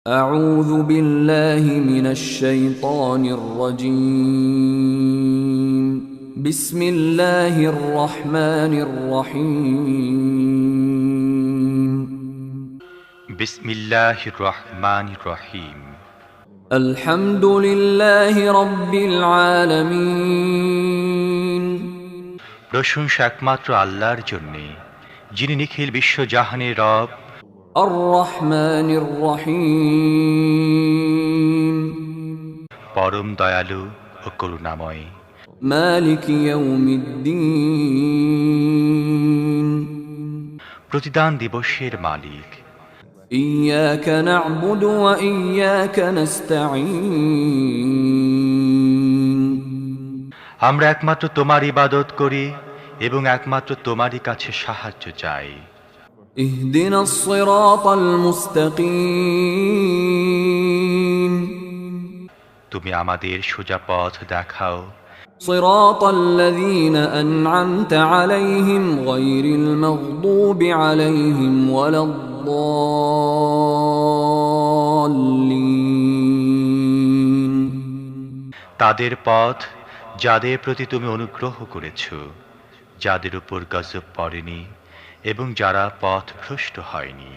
أعوذ بالله من الشيطان الرجيم بسم الله الرحمن الرحيم বিসমিল্লাহির রহমানির রহিম। الحمد لله رب العالمين প্রশংসা একমাত্র আল্লাহর জন্যে, যিনি নিখিল বিশ্বজাহানের রব, الرحمن الرحيم পরম দয়ালু ও করুণাময়। مالك يوم الدين প্রতিদান দিবসের মালিক। إياك نعبد وإياك نستعين আমরা একমাত্র তোমার ইবাদত করি এবং একমাত্র তোমারই কাছে সাহায্য চাই। اهدنا الصراط المستقيم তুমি আমাদের সোজা পথ দেখাও, صراط الذين أنعمت عليهم غير المغضوب عليهم ولا الضالين তাদের পথ যাদের প্রতি তুমি অনুগ্রহ করেছ, যাদের উপর গজব পড়েনি এবং যারা পথভ্রষ্ট হয়নি।